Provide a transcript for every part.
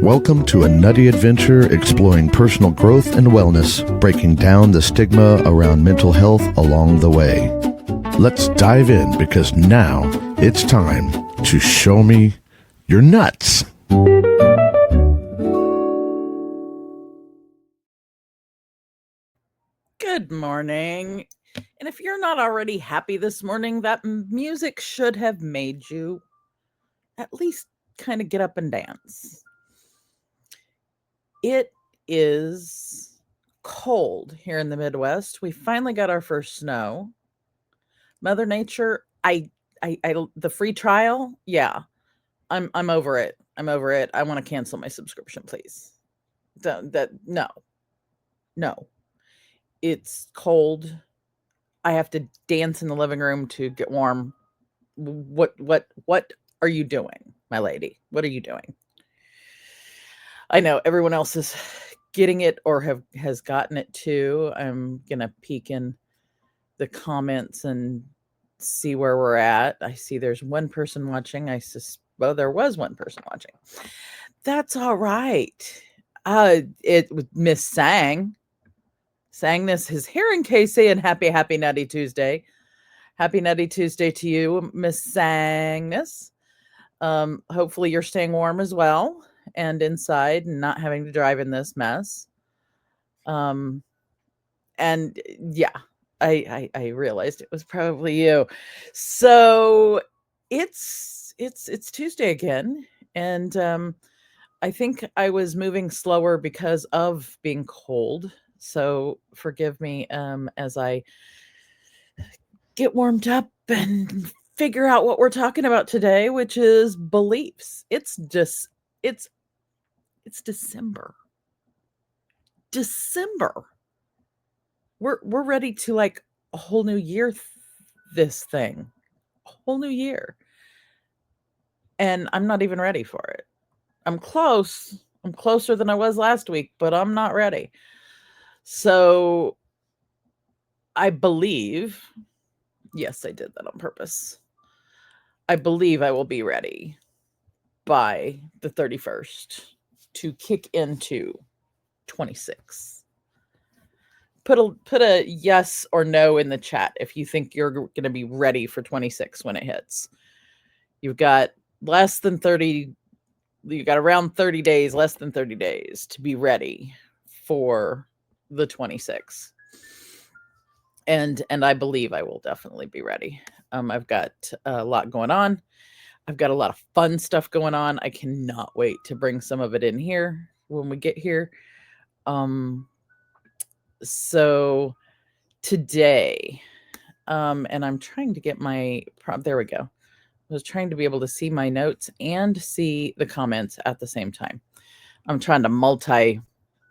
Welcome to a nutty adventure exploring personal growth and wellness, breaking down the stigma around mental health along the way. Let's dive in because now it's time to show me your nuts. Good morning. And if you're not already happy this morning, that music should have made you at least kind of get up and dance. It is cold here in the Midwest. We finally got our first snow. Mother Nature, the free trial, yeah, I'm over it. I'm over it. I want to cancel my subscription, please. No. It's cold. I have to dance in the living room to get warm. What are you doing, my lady? What are you doing? I know everyone else is getting it or has gotten it too. I'm gonna peek in the comments and see where we're at. I see there's one person watching. There was one person watching. That's all right. It was Miss Sang this his hearing Casey, and happy Nutty Tuesday. Happy Nutty Tuesday to you, Miss Sangness. Hopefully you're staying warm as well and inside and not having to drive in this mess. And yeah, I realized it was probably you. So it's Tuesday again, and I think I was moving slower because of being cold. So forgive me as I get warmed up and figure out what we're talking about today, which is beliefs. It's December. We're ready to like a whole new year this thing. A whole new year. And I'm not even ready for it. I'm close. I'm closer than I was last week, but I'm not ready. So I believe, yes, I did that on purpose. I believe I will be ready by the 31st to kick into 26. Put a yes or no in the chat if you think you're going to be ready for 26 when it hits. You've got around 30 days, less than 30 days to be ready for the 26. And I believe I will definitely be ready. I've got a lot going on. I've got a lot of fun stuff going on. I cannot wait to bring some of it in here when we get here. So today, and I'm trying to get there we go. I was trying to be able to see my notes and see the comments at the same time. I'm trying to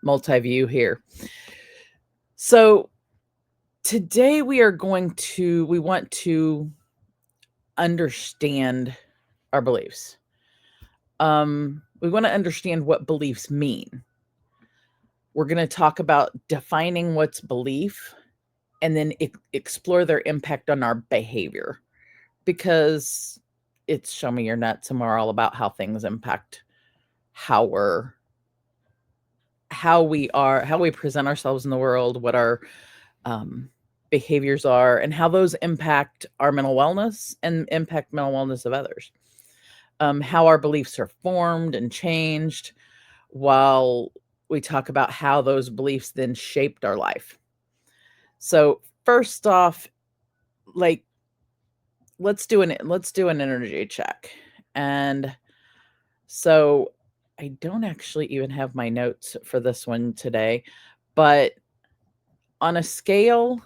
multi-view here. So today we want to understand our beliefs. We want to understand what beliefs mean. We're going to talk about defining what's belief and then explore their impact on our behavior, because it's show me your nuts and we're all about how things impact how we present ourselves in the world, what our behaviors are, and how those impact our mental wellness and impact mental wellness of others. How our beliefs are formed and changed, while we talk about how those beliefs then shaped our life. So first off, let's do an energy check. And so I don't actually even have my notes for this one today, but on a scale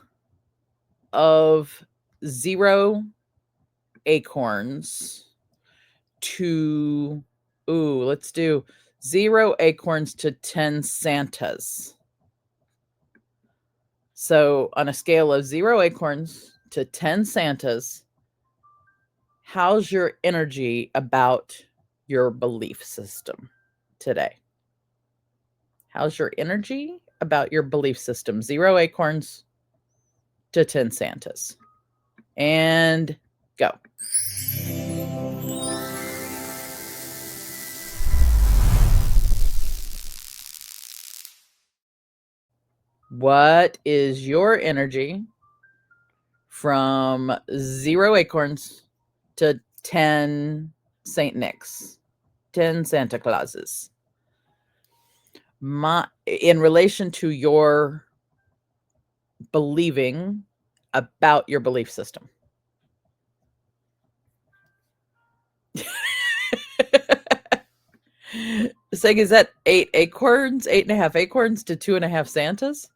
of 0 acorns to, let's do 0 acorns to 10 Santas. So on a scale of 0 acorns to 10 Santas, how's your energy about your belief system today? How's your energy about your belief system? 0 acorns to 10 Santas. And go. What is your energy from 0 acorns to 10 St. Nick's, 10 Santa Clauses? In relation to your believing about your belief system. Saying, is that 8 acorns, 8.5 acorns to 2.5 Santas?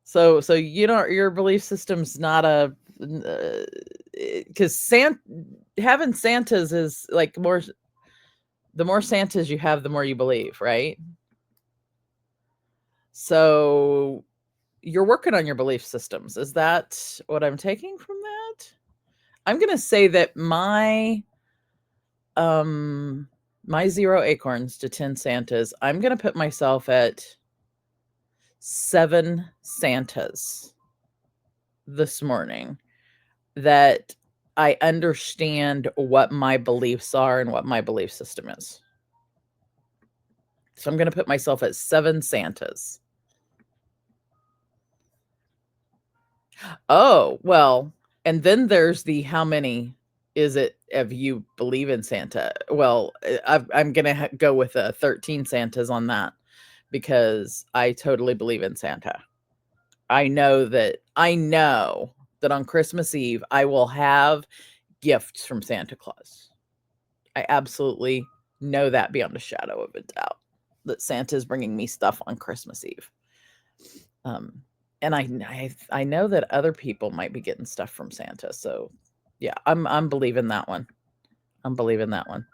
So your belief system's not a, because having Santas is like the more Santas you have, the more you believe, right? So you're working on your belief systems. Is that what I'm taking from that? I'm going to say that my 0 acorns to 10 Santas, I'm going to put myself at 7 Santas this morning, that I understand what my beliefs are and what my belief system is. So I'm going to put myself at 7 Santas. Oh, well, and then there's the how many is it if you believe in Santa? Well, I'm going to go with 13 Santas on that, because I totally believe in Santa. I know that on Christmas Eve I will have gifts from Santa Claus. I absolutely know that beyond a shadow of a doubt, that Santa is bringing me stuff on Christmas Eve. And I know that other people might be getting stuff from Santa. So yeah, I'm believing that one. I'm believing that one.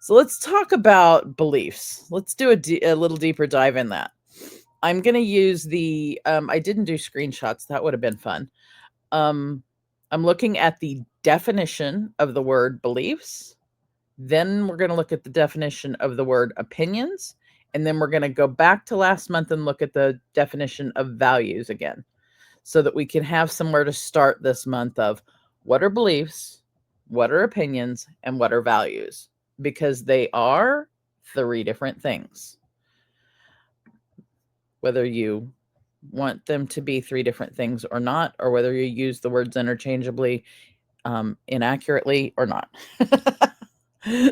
So let's talk about beliefs. Let's do a little deeper dive in that. I'm going to use I didn't do screenshots. That would have been fun. I'm looking at the definition of the word beliefs. Then we're going to look at the definition of the word opinions. And then we're going to go back to last month and look at the definition of values again, so that we can have somewhere to start this month of what are beliefs, what are opinions, and what are values, because they are 3 different things. Whether you want them to be 3 different things or not, or whether you use the words interchangeably, inaccurately or not.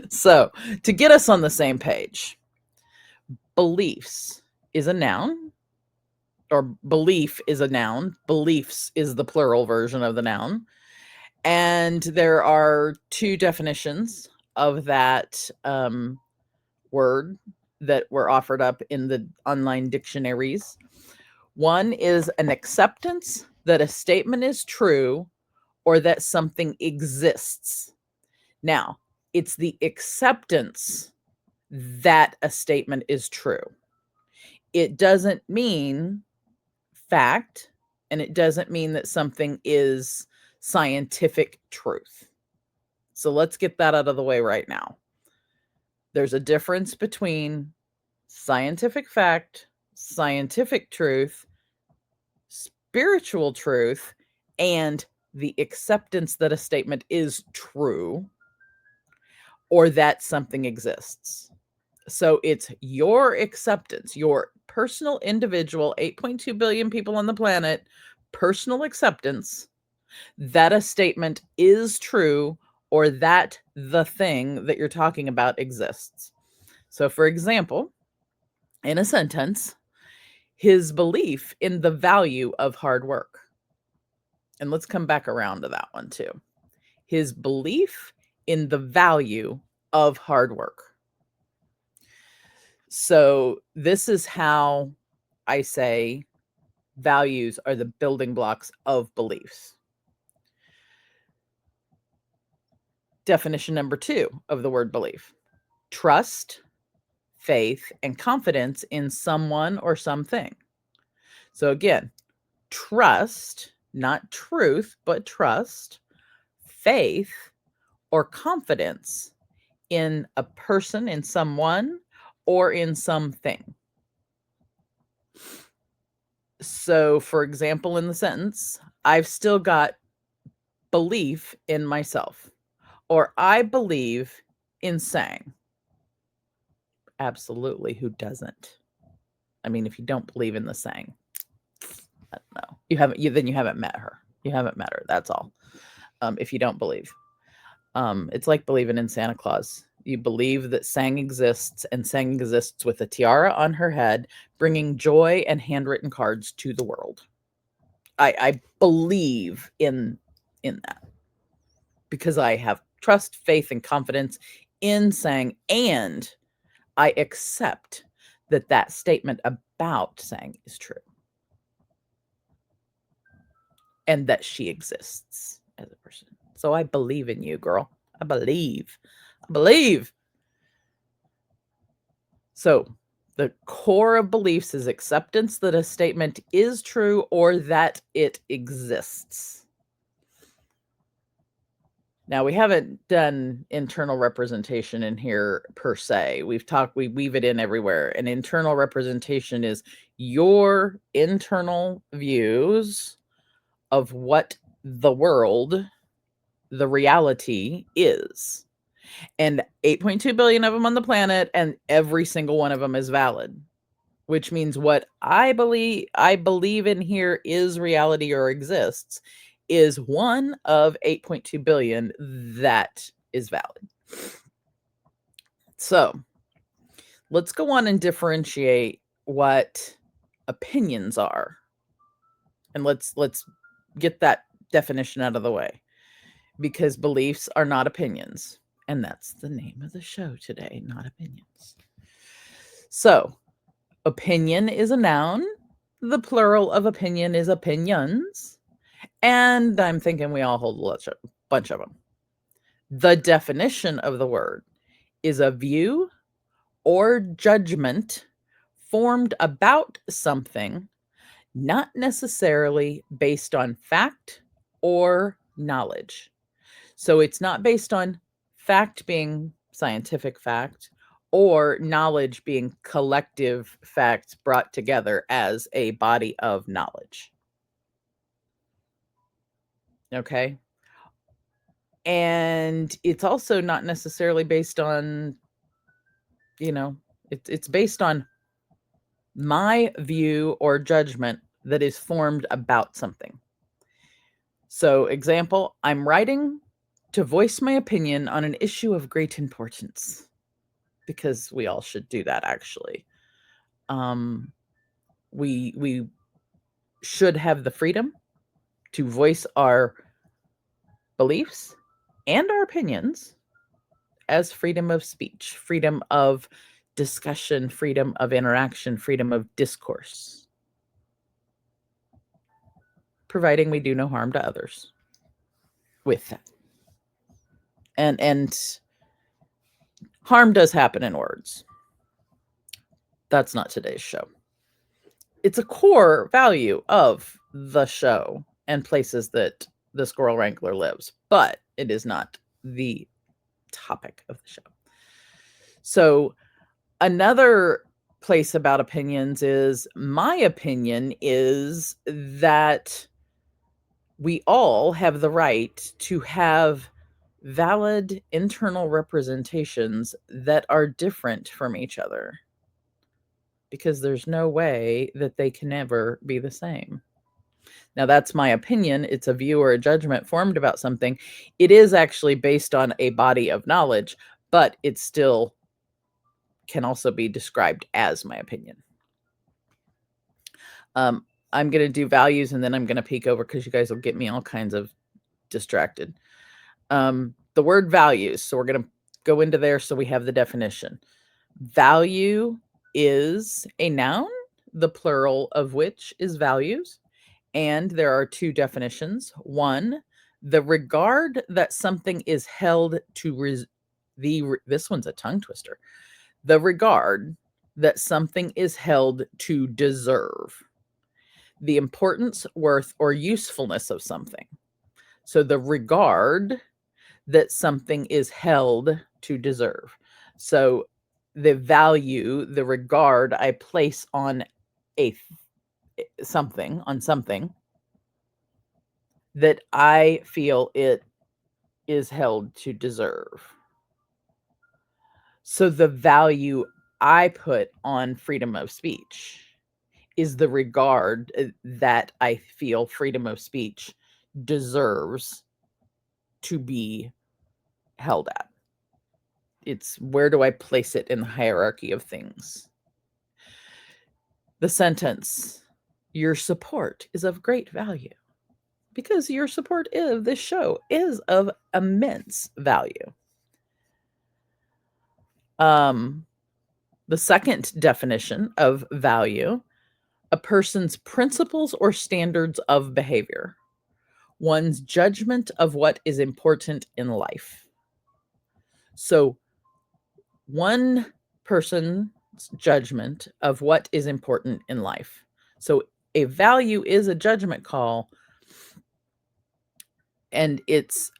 So to get us on the same page, beliefs is a noun, or belief is a noun. Beliefs is the plural version of the noun. And there are 2 definitions of that word that were offered up in the online dictionaries. One is an acceptance that a statement is true or that something exists. Now, it's the acceptance that a statement is true. It doesn't mean fact, and it doesn't mean that something is scientific truth. So let's get that out of the way right now. There's a difference between scientific fact, scientific truth, spiritual truth, and the acceptance that a statement is true or that something exists. So it's your acceptance, your personal, individual, 8.2 billion people on the planet, personal acceptance that a statement is true or that the thing that you're talking about exists. So, for example, in a sentence, his belief in the value of hard work. And let's come back around to that one too. His belief in the value of hard work. So this is how I say values are the building blocks of beliefs. Definition number 2 of the word belief: trust, faith, and confidence in someone or something. So again, trust, not truth, but trust, faith, or confidence in a person, in someone, or in something. So, for example, in the sentence, I've still got belief in myself, or I believe in sang. Absolutely, who doesn't? I mean, if you don't believe in the saying, I don't know. You haven't met her. You haven't met her. That's all. If you don't believe, it's like believing in Santa Claus. You believe that Sang exists, and Sang exists with a tiara on her head, bringing joy and handwritten cards to the world. I believe in that because I have trust, faith, and confidence in Sang, and I accept that statement about Sang is true and that she exists as a person. So I believe in you, girl. I believe. So the core of beliefs is acceptance that a statement is true or that it exists. Now, we haven't done internal representation in here per se. We weave it in everywhere. And internal representation is your internal views of what the world, the reality is. And 8.2 billion of them on the planet, and every single one of them is valid, which means what I believe in here is reality or exists is one of 8.2 billion that is valid. So let's go on and differentiate what opinions are. And let's get that definition out of the way, because beliefs are not opinions. And that's the name of the show today, Not Opinions. So opinion is a noun. The plural of opinion is opinions. And I'm thinking we all hold a bunch of them. The definition of the word is a view or judgment formed about something, not necessarily based on fact or knowledge. So it's not based on fact being scientific fact or knowledge being collective facts brought together as a body of knowledge. Okay. And it's also not necessarily based on, it's based on my view or judgment that is formed about something. So, example, I'm writing to voice my opinion on an issue of great importance, because we all should do that, actually. We should have the freedom to voice our beliefs and our opinions as freedom of speech, freedom of discussion, freedom of interaction, freedom of discourse, providing we do no harm to others with that. And harm does happen in words. That's not today's show. It's a core value of the show and places that the Squirrel Wrangler lives, but it is not the topic of the show. So another place about opinions is, my opinion is that we all have the right to have valid internal representations that are different from each other, because there's no way that they can ever be the same. Now, that's my opinion. It's a view or a judgment formed about something. It is actually based on a body of knowledge, but it still can also be described as my opinion. I'm going to do values, and then I'm going to peek over because you guys will get me all kinds of distracted. The word values. So we're going to go into there so we have the definition. Value is a noun, the plural of which is values. And there are two definitions. One, the regard that something is held to this one's a tongue twister. The regard that something is held to deserve. The importance, worth, or usefulness of something. So the regard that something is held to deserve. So the value, the regard I place on something that I feel it is held to deserve. So the value I put on freedom of speech is the regard that I feel freedom of speech deserves to be held at. It's where do I place it in the hierarchy of things? The sentence, your support is of great value, because your support of this show is of immense value. The second definition of value, a person's principles or standards of behavior, one's judgment of what is important in life. So one person's judgment of what is important in life. So a value is a judgment call, and it's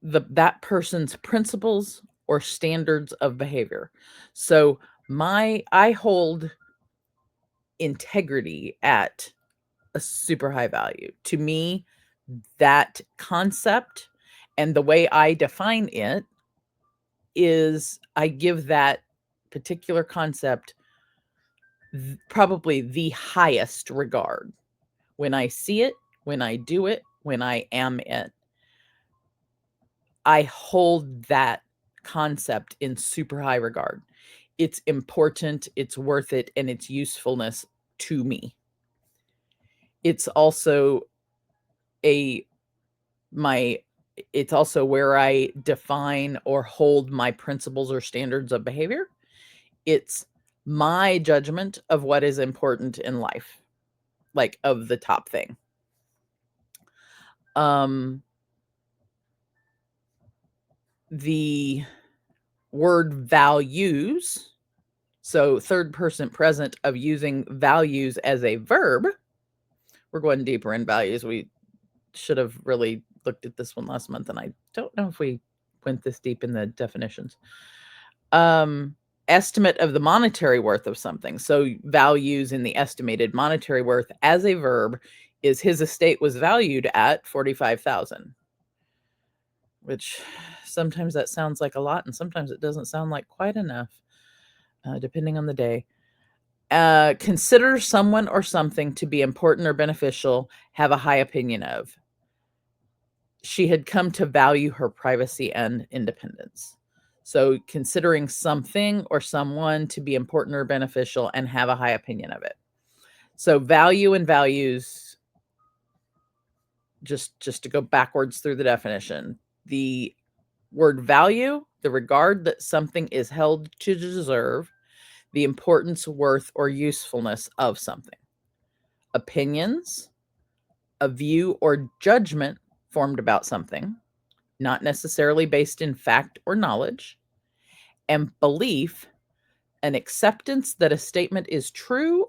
that person's principles or standards of behavior. So I hold integrity at a super high value. To me, that concept and the way I define it is I give that particular concept probably the highest regard. When I see it, when I do it, when I am it, I hold that concept in super high regard. It's important, it's worth it, and its usefulness to me. It's also it's also where I define or hold my principles or standards of behavior. It's my judgment of what is important in life, like of the top thing. The word values, so third person present of using values as a verb. We're going deeper in values. We should have really looked at this one last month, and I don't know if we went this deep in the definitions. Estimate of the monetary worth of something. So values in the estimated monetary worth as a verb is his estate was valued at $45,000, which sometimes that sounds like a lot, and sometimes it doesn't sound like quite enough, depending on the day. Consider someone or something to be important or beneficial, have a high opinion of. She had come to value her privacy and independence. So considering something or someone to be important or beneficial and have a high opinion of it. So value and values, just to go backwards through the definition, the word value, the regard that something is held to deserve, the importance, worth, or usefulness of something. Opinions, a view or judgment formed about something, not necessarily based in fact or knowledge. And belief, an acceptance that a statement is true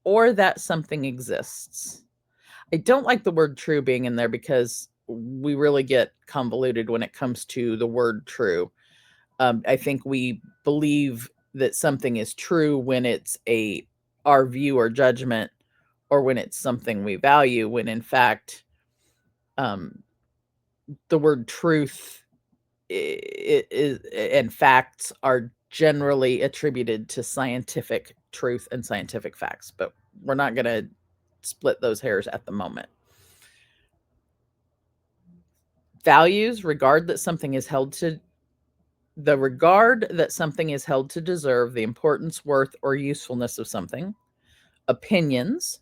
or that something exists. I don't like the word true being in there because we really get convoluted when it comes to the word true. I think we believe that something is true when it's our view or judgment, or when it's something we value, when in fact, the word truth and facts are generally attributed to scientific truth and scientific facts, but we're not going to split those hairs at the moment. Values, regard that something is held to deserve, the importance, worth, or usefulness of something. Opinions,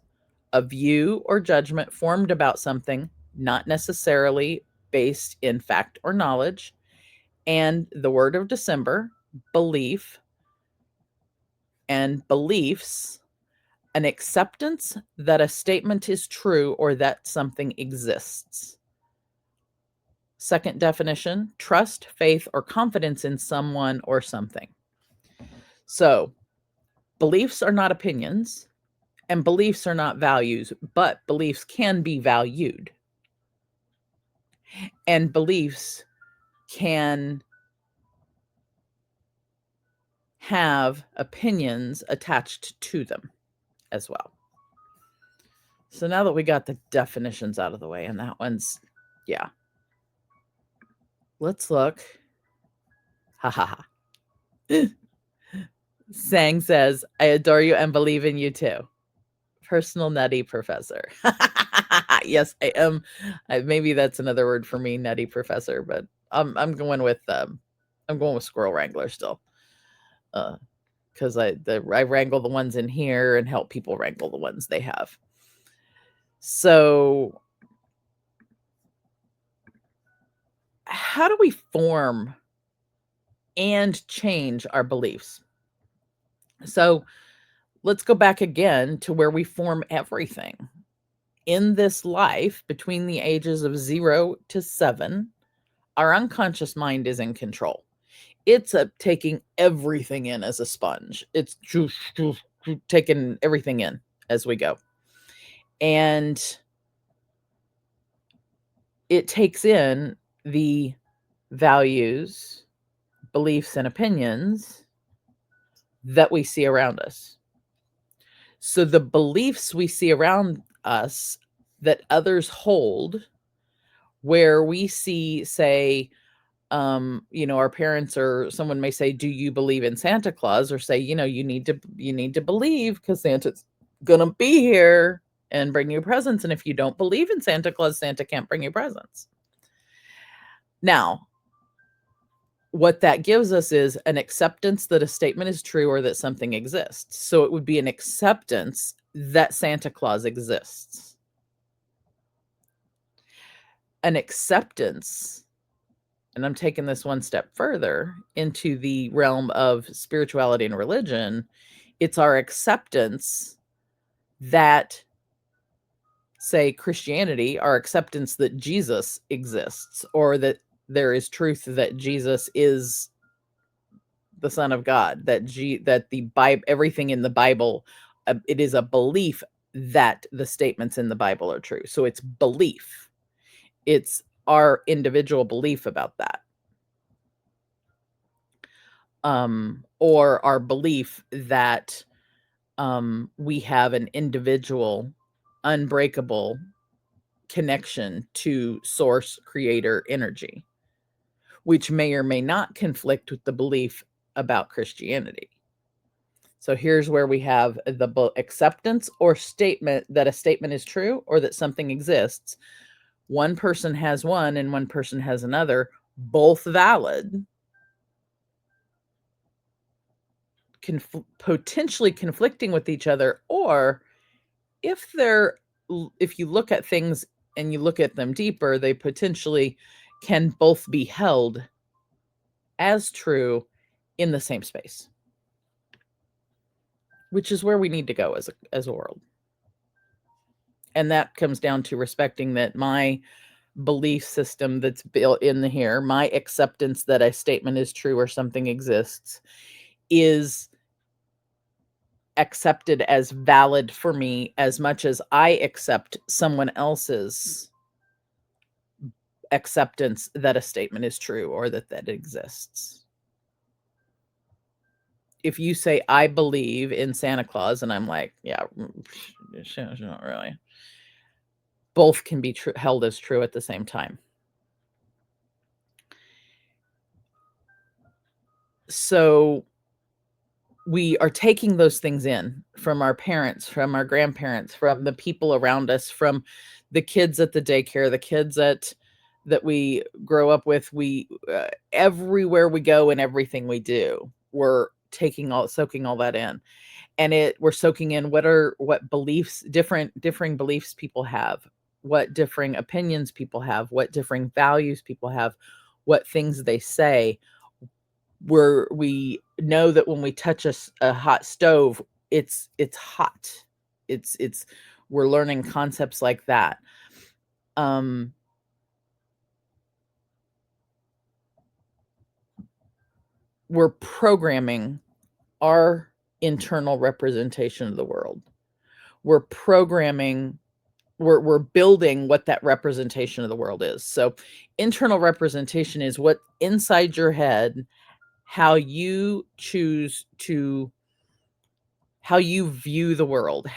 a view or judgment formed about something, not necessarily based in fact or knowledge. And the word of December, belief, and beliefs, an acceptance that a statement is true or that something exists. Second definition, trust, faith, or confidence in someone or something. So beliefs are not opinions, and beliefs are not values, but beliefs can be valued. And beliefs can have opinions attached to them as well. So now that we got the definitions out of the way, and that one's, yeah. Let's look. Ha ha ha. Sang says, I adore you and believe in you too. Personal nutty professor. Yes, I am. Maybe that's another word for me, nutty professor, but I'm going with squirrel wrangler still. Because I wrangle the ones in here and help people wrangle the ones they have. So how do we form and change our beliefs? So let's go back again to where we form everything. In this life, between the ages of 0 to 7, our unconscious mind is in control. It's taking everything in as a sponge. It's taking everything in as we go. And it takes in the values, beliefs, and opinions that we see around us. So the beliefs we see around us that others hold, where we see, say, our parents or someone may say, "Do you believe in Santa Claus?" Or say, "You need to believe because Santa's gonna be here and bring you presents. And if you don't believe in Santa Claus, Santa can't bring you presents." Now, what that gives us is an acceptance that a statement is true or that something exists. So it would be an acceptance that Santa Claus exists. An acceptance, and I'm taking this one step further into the realm of spirituality and religion. It's our acceptance that, say, Christianity, our acceptance that Jesus exists, or that there is truth that Jesus is the Son of God, that the Bible, everything in the Bible, it is a belief that the statements in the Bible are true. So it's belief. It's our individual belief about that. Or our belief that we have an individual, unbreakable connection to source, creator, energy, which may or may not conflict with the belief about Christianity. So here's where we have the acceptance or statement that a statement is true or that something exists. One person has one and one person has another, both valid, potentially conflicting with each other, or if you look at things and you look at them deeper, they potentially can both be held as true in the same space, which is where we need to go as a world. And that comes down to respecting that my belief system that's built in here, my acceptance that a statement is true or something exists, is accepted as valid for me as much as I accept someone else's acceptance that a statement is true or that exists. If you say, "I believe in Santa Claus," and I'm like, "Yeah, not really." Both can be held as true at the same time. So we are taking those things in from our parents, from our grandparents, from the people around us, from the kids at the daycare, the kids that we grow up with. We everywhere we go and everything we do, we're soaking all that in, and we're soaking in what beliefs, differing beliefs people have, what differing opinions people have, what differing values people have, what things they say. We know that when we touch a hot stove, it's hot. It's we're learning concepts like that. We're programming our internal representation of the world. We're programming, we're building what that representation of the world is. So internal representation is what inside your head, how you view the world,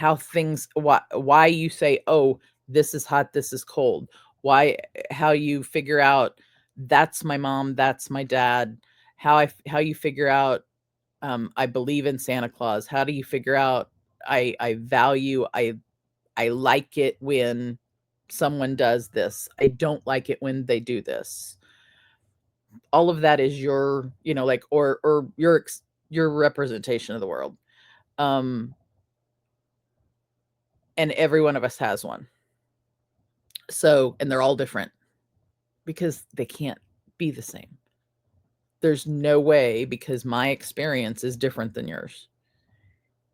why you say, "Oh, this is hot, this is cold." How you figure out that's my mom, that's my dad, how you figure out I believe in Santa Claus. How do you figure out I value, I like it when someone does this. I don't like it when they do this. All of that is your, like, or your representation of the world. Um, and every one of us has one. So, and they're all different because they can't be the same. There's no way, because my experience is different than yours.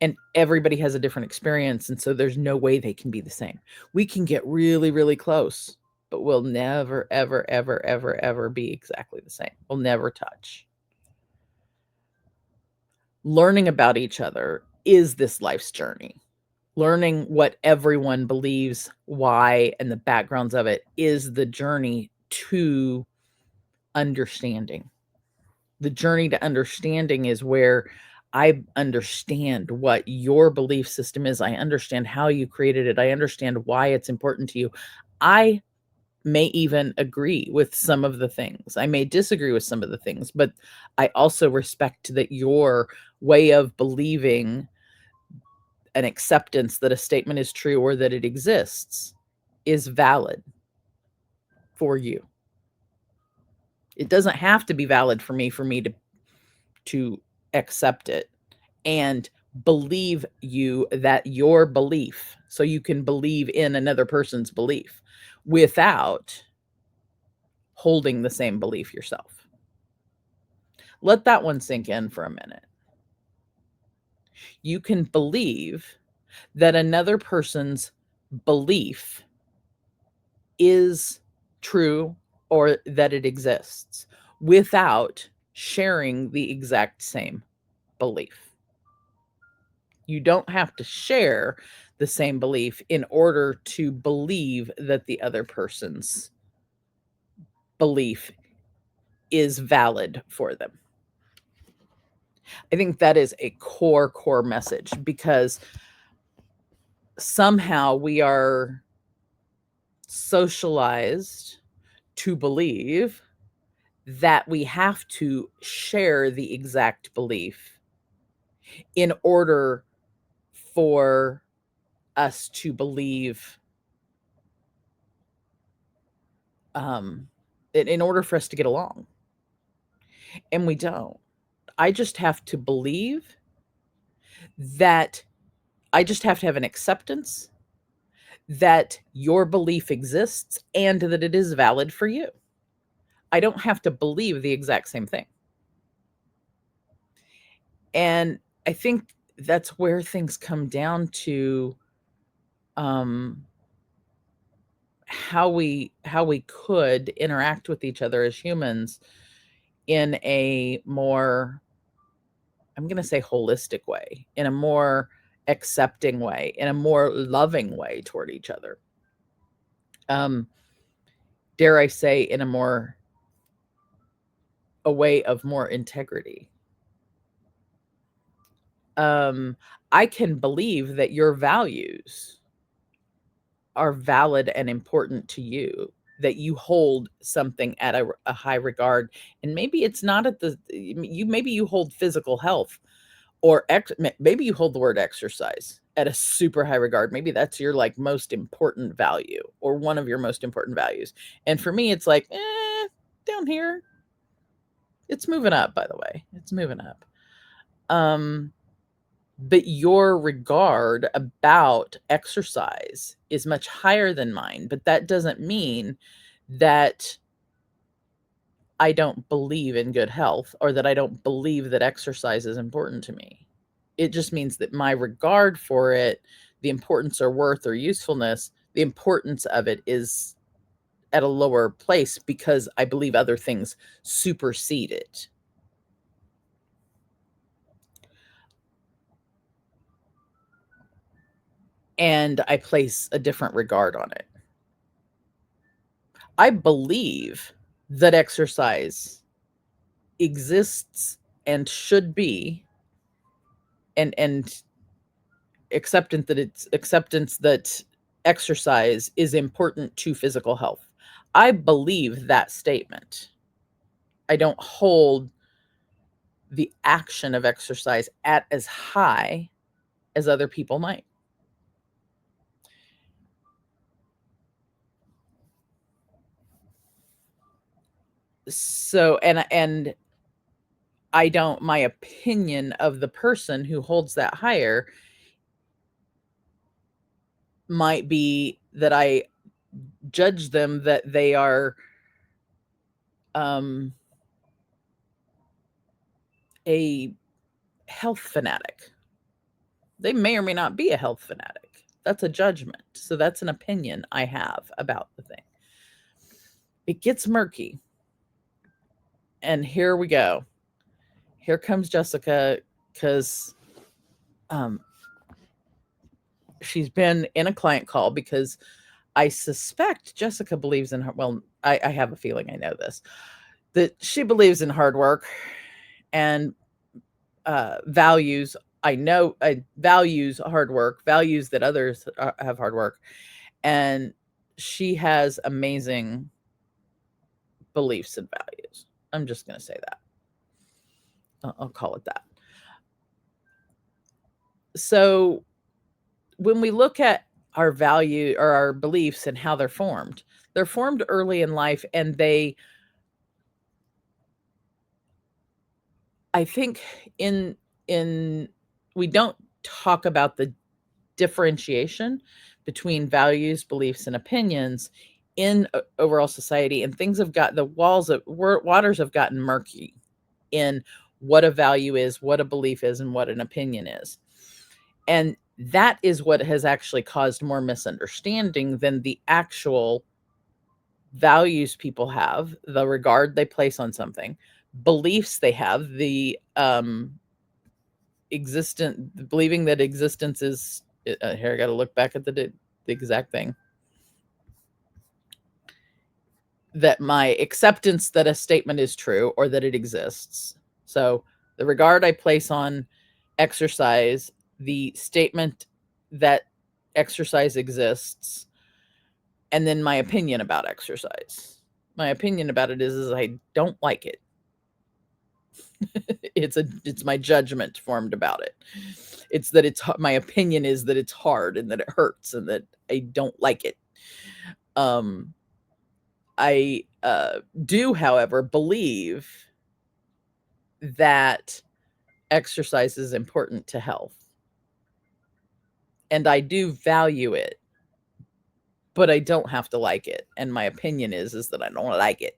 And everybody has a different experience, and so there's no way they can be the same. We can get really, really close, but we'll never, ever, ever, ever, ever be exactly the same. We'll never touch. Learning about each other is this life's journey. Learning what everyone believes, why, and the backgrounds of it is the journey to understanding. The journey to understanding is where I understand what your belief system is. I understand how you created it. I understand why it's important to you. I may even agree with some of the things. I may disagree with some of the things, but I also respect that your way of believing an acceptance that a statement is true or that it exists is valid for you. It doesn't have to be valid for me to accept it and believe you that your belief, so you can believe in another person's belief without holding the same belief yourself. Let that one sink in for a minute. You can believe that another person's belief is true or that it exists without sharing the exact same belief. You don't have to share the same belief in order to believe that the other person's belief is valid for them. I think that is a core message, because somehow we are socialized to believe that we have to share the exact belief in order for us to believe, in order for us to get along. And we don't. I just have to believe that I just have to have an acceptance that your belief exists and that it is valid for you. I don't have to believe the exact same thing. And I think that's where things come down to, how we could interact with each other as humans in a more, I'm going to say, holistic way, in a more accepting way, in a more loving way toward each other. Dare I say, in a way of more integrity. I can believe that your values are valid and important to you, that you hold something at a high regard, and maybe it's not at the maybe you hold physical health, or maybe you hold the word exercise at a super high regard. Maybe that's your, like, most important value, or one of your most important values. And for me, it's like, down here. It's moving up, by the way. It's moving up. But your regard about exercise is much higher than mine, but that doesn't mean that I don't believe in good health, or that I don't believe that exercise is important to me. It just means that my regard for it, the importance or worth or usefulness, the importance of it is at a lower place because I believe other things supersede it. And I place a different regard on it. I believe that exercise exists and should be, and acceptance that exercise is important to physical health. I believe that statement. I don't hold the action of exercise at as high as other people might. So, and I don't, my opinion of the person who holds that higher might be that I judge them that they are a health fanatic. They may or may not be a health fanatic. That's a judgment. So that's an opinion I have about the thing. It gets murky. And here we go. Here comes Jessica, because she's been in a client call, because I suspect Jessica believes in her. Well, I have a feeling I know this, that she believes in hard work and values. I know values hard work, values that others have hard work. And she has amazing beliefs and values. I'm just going to say that. I'll call it that. So when we look at our value or our beliefs and how they're formed early in life, and I think in we don't talk about the differentiation between values, beliefs, and opinions in overall society, and things have got the waters have gotten murky in what a value is, what a belief is, and what an opinion is. And that is what has actually caused more misunderstanding than the actual values people have, the regard they place on something, beliefs they have, the believing that existence is here. I got to look back at the exact thing. That my acceptance that a statement is true or that it exists. So the regard I place on exercise, the statement that exercise exists, and then my opinion about exercise. My opinion about it is I don't like it. It's my judgment formed about it. It's that my opinion is that it's hard and that it hurts and that I don't like it. I do, however, believe that exercise is important to health. And I do value it, but I don't have to like it. And my opinion is that I don't like it.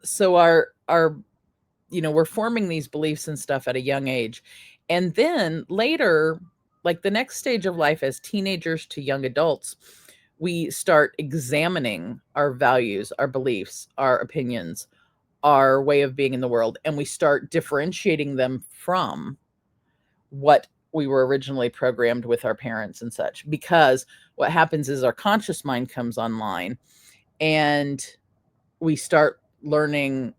So we're forming these beliefs and stuff at a young age. And then later, like the next stage of life as teenagers to young adults, we start examining our values, our beliefs, our opinions, our way of being in the world, and we start differentiating them from what we were originally programmed with our parents and such. Because what happens is our conscious mind comes online, and we start learning.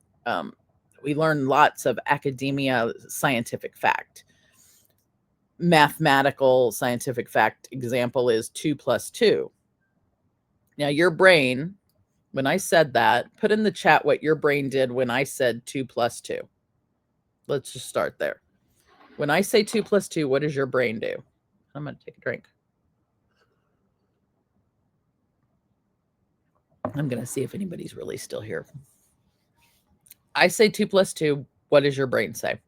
We learn lots of academia, scientific fact. Mathematical scientific fact example is 2 + 2. Now your brain, when I said that, put in the chat what your brain did when I said 2 + 2. Let's just start there. When I say 2 + 2, what does your brain do? I'm going to take a drink. I'm going to see if anybody's really still here. I say 2 + 2. What does your brain say?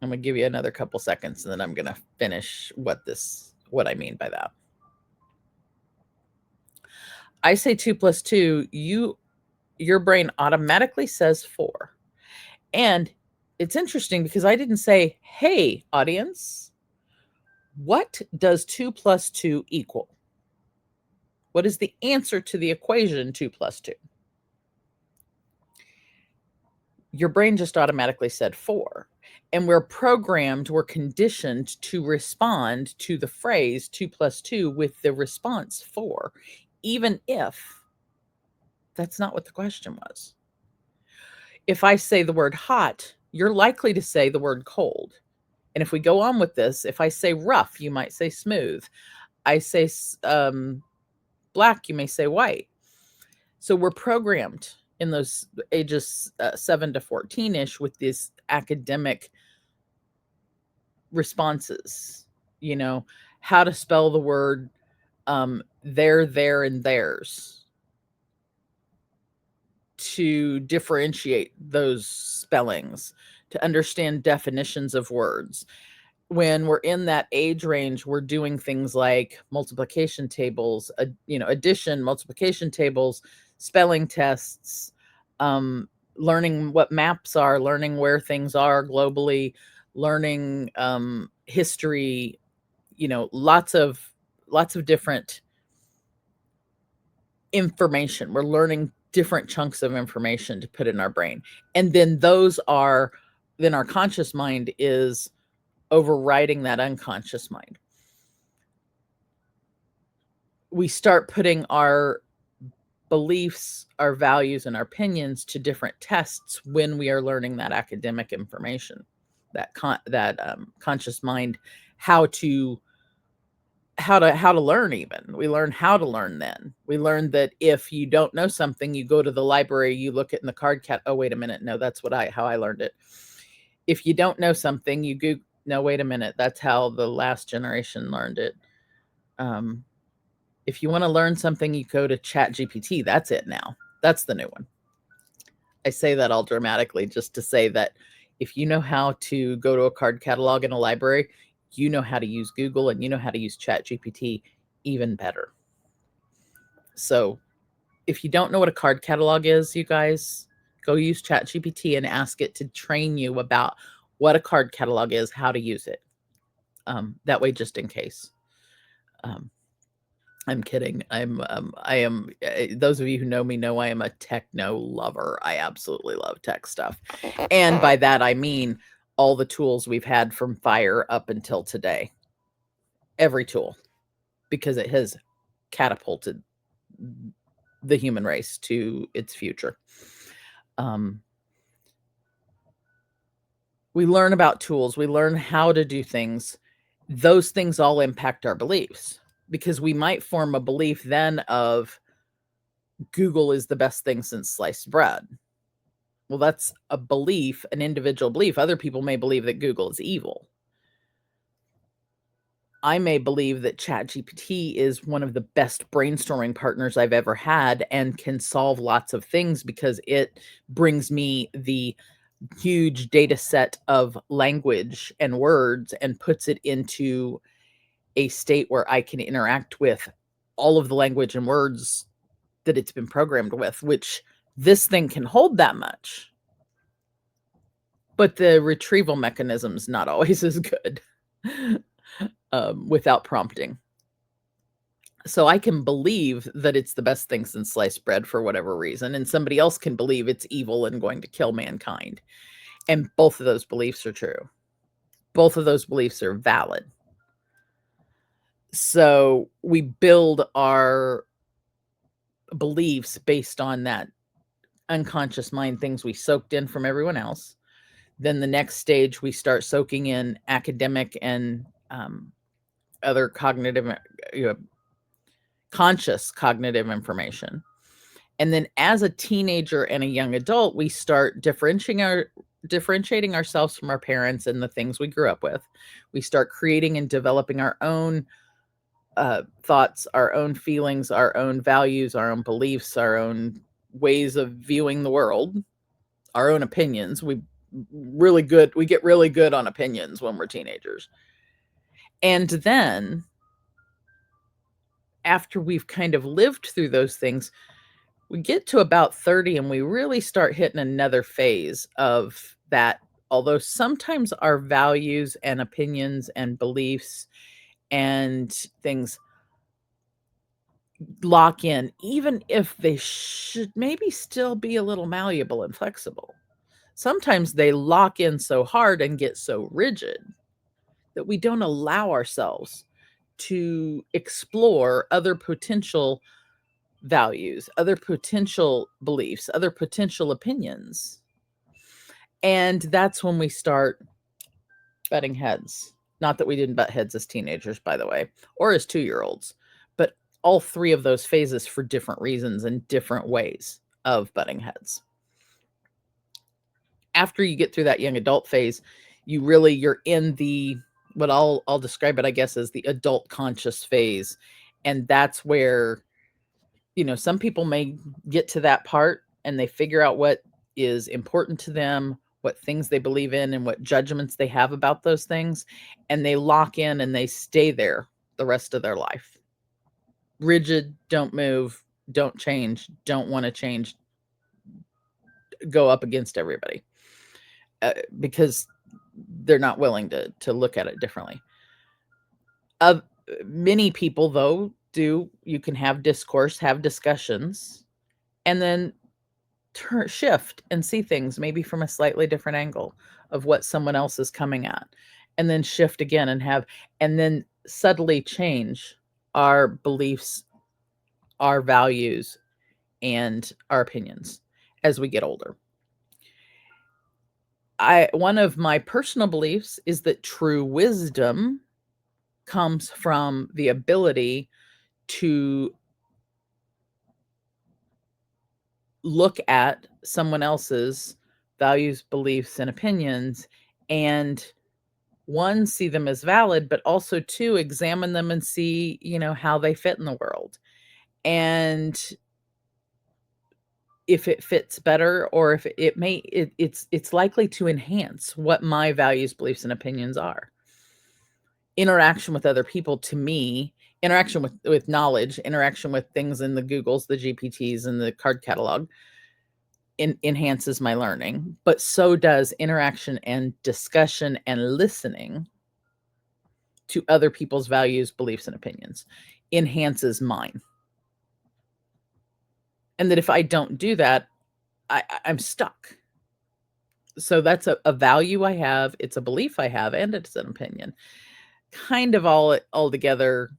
I'm going to give you another couple seconds, and then I'm going to finish what I mean by that. I say 2 + 2, your brain automatically says 4. And it's interesting because I didn't say, hey, audience, what does 2 + 2 equal? What is the answer to the equation 2 + 2? Your brain just automatically said 4. And we're conditioned to respond to the phrase 2 + 2 with the response 4, even if that's not what the question was. If I say the word hot, you're likely to say the word cold. And if we go on with this, if I say rough, you might say smooth. I say black, you may say white. So we're programmed in those ages 7 to 14ish with these academic responses, you know, how to spell the word there, and theirs, to differentiate those spellings, to understand definitions of words. When we're in that age range, we're doing things like multiplication tables, addition, multiplication tables, spelling tests, learning what maps are, learning where things are globally, learning history, lots of different information. We're learning different chunks of information to put in our brain. And then then our conscious mind is overriding that unconscious mind. We start putting our beliefs, our values, and our opinions to different tests when we are learning that academic information, that conscious mind, how to learn. Even we learn how to learn. Then we learn that if you don't know something, you go to the library, you look it in the card cat. Oh, wait a minute. No, that's how I learned it. If you don't know something, you Google. No, wait a minute. That's how the last generation learned it. If you want to learn something, you go to ChatGPT. That's it now. That's the new one. I say that all dramatically just to say that if you know how to go to a card catalog in a library, you know how to use Google and you know how to use ChatGPT even better. So if you don't know what a card catalog is, you guys, go use ChatGPT and ask it to train you about what a card catalog is, how to use it. That way, just in case. I'm kidding. I am, those of you who know me know I am a techno lover. I absolutely love tech stuff. And by that, I mean all the tools we've had from fire up until today. Every tool, because it has catapulted the human race to its future. We learn about tools. We learn how to do things. Those things all impact our beliefs, because we might form a belief then of Google is the best thing since sliced bread. Well, that's a belief, an individual belief. Other people may believe that Google is evil. I may believe that ChatGPT is one of the best brainstorming partners I've ever had and can solve lots of things because it brings me the huge data set of language and words and puts it into a state where I can interact with all of the language and words that it's been programmed with, which this thing can hold that much. But the retrieval mechanism is not always as good without prompting. So I can believe that it's the best thing since sliced bread for whatever reason, and somebody else can believe it's evil and going to kill mankind. And both of those beliefs are true. Both of those beliefs are valid. So we build our beliefs based on that unconscious mind, things we soaked in from everyone else. Then the next stage, we start soaking in academic and other cognitive, conscious cognitive information. And then as a teenager and a young adult, we start differentiating ourselves from our parents and the things we grew up with. We start creating and developing our own thoughts, our own feelings, our own values, our own beliefs, our own ways of viewing the world, our own opinions. We get really good on opinions when we're teenagers. And then after we've kind of lived through those things, we get to about 30 and we really start hitting another phase of that. Although sometimes our values and opinions and beliefs and things lock in, even if they should maybe still be a little malleable and flexible. Sometimes they lock in so hard and get so rigid that we don't allow ourselves to explore other potential values, other potential beliefs, other potential opinions. And that's when we start butting heads. Not that we didn't butt heads as teenagers, by the way, or as 2-year-olds, but all three of those phases for different reasons and different ways. of butting heads. After you get through that young adult phase, you're in the, what I'll describe it, I guess, as the adult conscious phase. And that's where, some people may get to that part and they figure out what is important to them, what things they believe in, and what judgments they have about those things. And they lock in and they stay there the rest of their life. Rigid, don't move, don't change, don't want to change, go up against everybody. Because they're not willing to look at it differently. Many people, though, you can have discourse, have discussions, and then shift and see things maybe from a slightly different angle of what someone else is coming at, and then shift again and then subtly change our beliefs, our values, and our opinions as we get older. One of my personal beliefs is that true wisdom comes from the ability to look at someone else's values, beliefs, and opinions, and one, see them as valid, but also two, examine them and see, how they fit in the world. And if it fits better, or if it's likely to enhance what my values, beliefs, and opinions are. Interaction with other people, to me, interaction with knowledge, interaction with things in the Googles, the GPTs, and the card catalog enhances my learning, but so does interaction and discussion and listening to other people's values, beliefs, and opinions enhances mine. And that if I don't do that, I'm stuck. So that's a value I have, it's a belief I have, and it's an opinion. Kind of all together,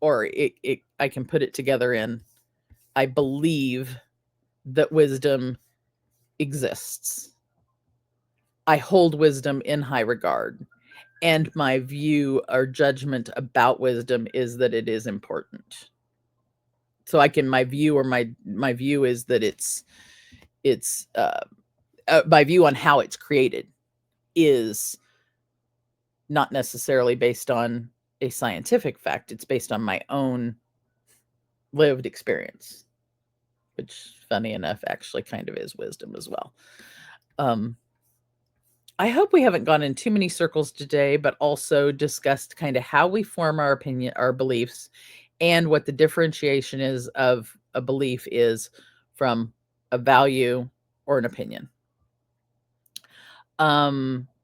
or I can put it together in, I believe that wisdom exists. I hold wisdom in high regard. And my view or judgment about wisdom is that it is important. So my view is that it's my view on how it's created is not necessarily based on a scientific fact. It's based on my own lived experience, which, funny enough, actually kind of is wisdom as well. I hope we haven't gone in too many circles today, but also discussed kind of how we form our opinion, our beliefs, and what the differentiation is of a belief is from a value or an opinion.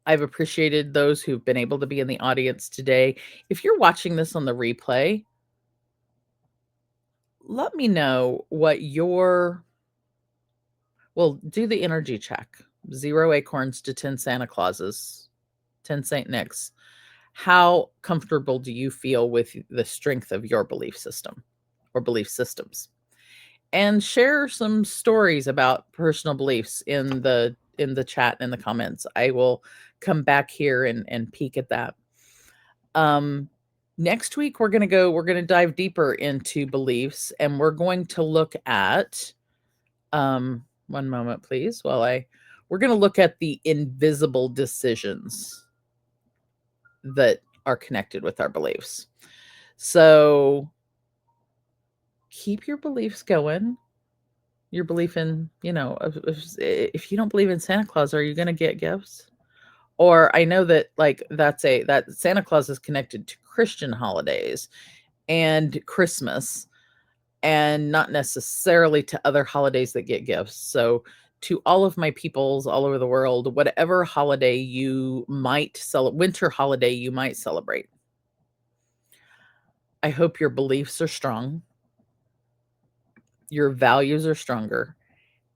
I've appreciated those who've been able to be in the audience today. If you're watching this on the replay, let me know what do the energy check. 0 acorns to 10 Santa Clauses, 10 Saint Nics. How comfortable do you feel with the strength of your belief system or belief systems? And share some stories about personal beliefs in the chat and in the comments. I will come back here and peek at that. Next week, we're going to dive deeper into beliefs, and we're going to look at, one moment, please, we're going to look at the invisible decisions that are connected with our beliefs. So keep your beliefs going. Your belief in, if you don't believe in Santa Claus, are you going to get gifts? Or I know that that Santa Claus is connected to Christian holidays and Christmas, and not necessarily to other holidays that get gifts. So to all of my peoples all over the world, whatever holiday you might celebrate, winter holiday you might celebrate, I hope your beliefs are strong, your values are stronger,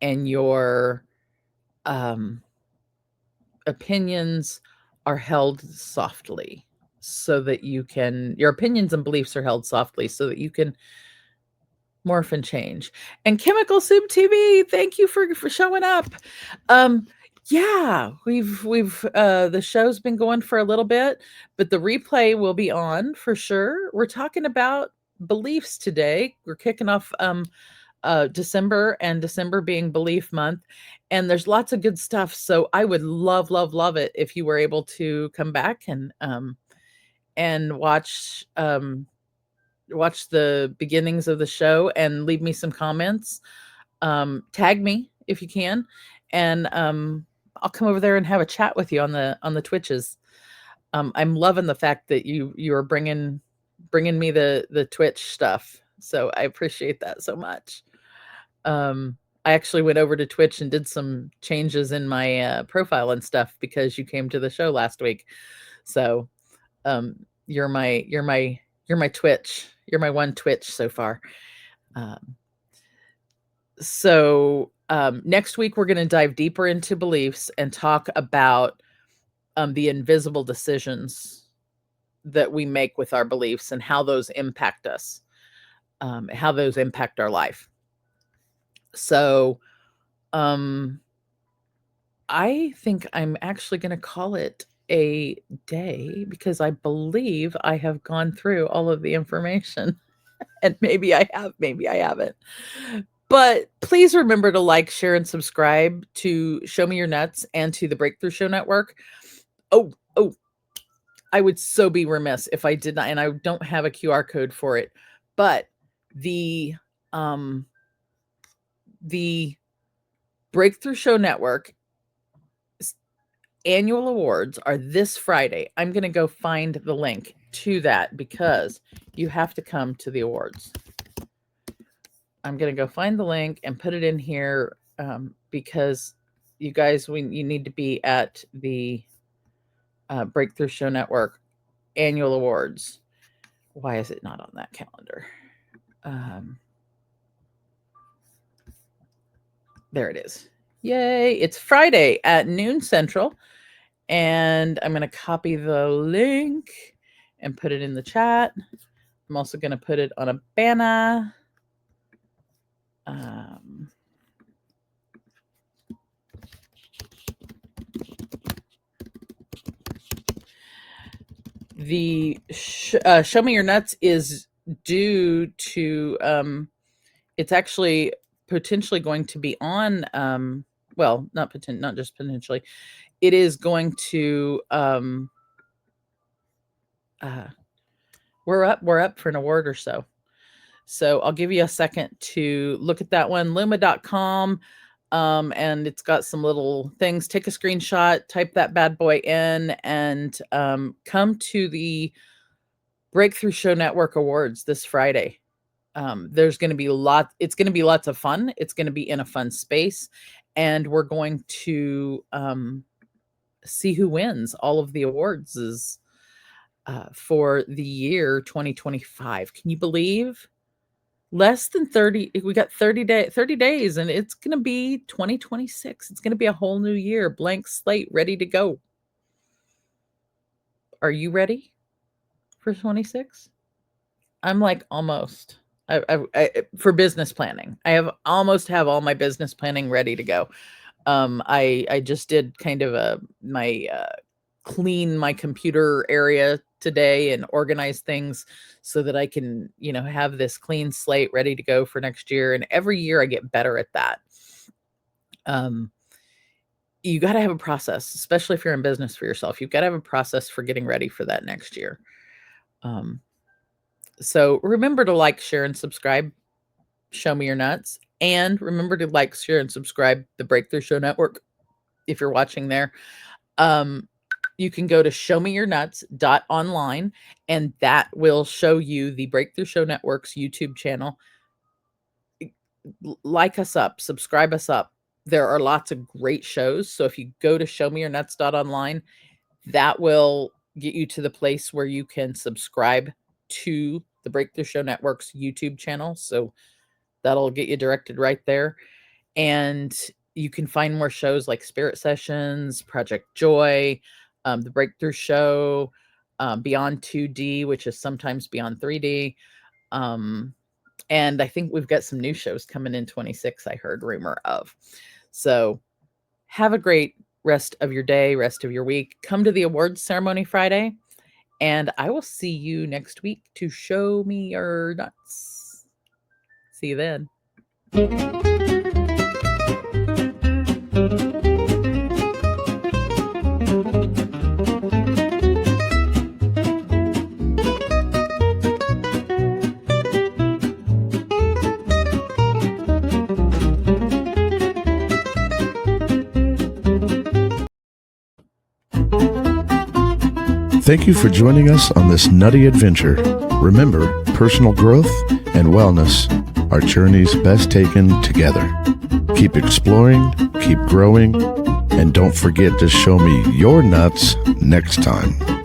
and your opinions are held softly, so that your opinions and beliefs are held softly so that you can morph and change. And Chemical Soup TV, thank you for showing up. Yeah, we've the show's been going for a little bit, but the replay will be on for sure. We're talking about beliefs today. We're kicking off December, and December being Belief Month, and there's lots of good stuff. So I would love, love, love it if you were able to come back and watch the beginnings of the show and leave me some comments. Tag me if you can, and I'll come over there and have a chat with you on the Twitches. I'm loving the fact that you are bringing me the Twitch stuff, so I appreciate that so much. I actually went over to Twitch and did some changes in my profile and stuff because you came to the show last week. So you're my Twitch. You're my one Twitch so far. Next week we're going to dive deeper into beliefs and talk about the invisible decisions that we make with our beliefs and how those impact us, how those impact our life. So I think I'm actually going to call it a day because I believe I have gone through all of the information. And maybe I have, maybe I haven't. But please remember to like, share, and subscribe to Show Me Your Nuts and to the Breakthrough Show Network. Oh, I would so be remiss if I did not, and I don't have a QR code for it, but the Breakthrough Show Network annual awards are this Friday. I'm going to go find the link to that because you have to come to the awards. I'm going to go find the link and put it in here because you guys, you need to be at the Breakthrough Show Network annual awards. Why is it not on that calendar? There it is. Yay. It's Friday at noon Central. And I'm going to copy the link and put it in the chat. I'm also going to put it on a banner. The Show Me Your Nuts is due to, it's actually potentially going to be on, well, not just potentially, it is going to, we're up for an award or so. So I'll give you a second to look at that one, luma.com. And it's got some little things. Take a screenshot, type that bad boy in, and come to the Breakthrough Show Network Awards this Friday. There's going to be it's going to be lots of fun. It's going to be in a fun space, and we're going to see who wins all of the awards for the year 2025. Can you believe? Less than 30, we got 30 days, and it's going to be 2026. It's going to be a whole new year, blank slate, ready to go. Are you ready for 26? I'm like almost. I for business planning. I almost have all my business planning ready to go. I just did kind of my clean my computer area today and organize things so that I can, have this clean slate ready to go for next year. And every year I get better at that. You got to have a process, especially if you're in business for yourself. You've got to have a process for getting ready for that next year. So remember to like, share, and subscribe. Show Me Your Nuts. And remember to like, share, and subscribe the Breakthrough Show Network if you're watching there. You can go to showmeyournuts.online, and that will show you the Breakthrough Show Network's YouTube channel. Like us up, subscribe us up. There are lots of great shows. So if you go to showmeyournuts.online, that will get you to the place where you can subscribe to the Breakthrough Show Network's YouTube channel. So that'll get you directed right there. And you can find more shows like Spirit Sessions, Project Joy, the Breakthrough Show, Beyond 2D, which is sometimes Beyond 3D. And I think we've got some new shows coming in 26, I heard rumor of. So have a great rest of your day, rest of your week. Come to the awards ceremony Friday, and I will see you next week to Show Me Your Nuts. See you then. Thank you for joining us on this nutty adventure. Remember, personal growth and wellness are journeys best taken together. Keep exploring, keep growing, and don't forget to show me your nuts next time.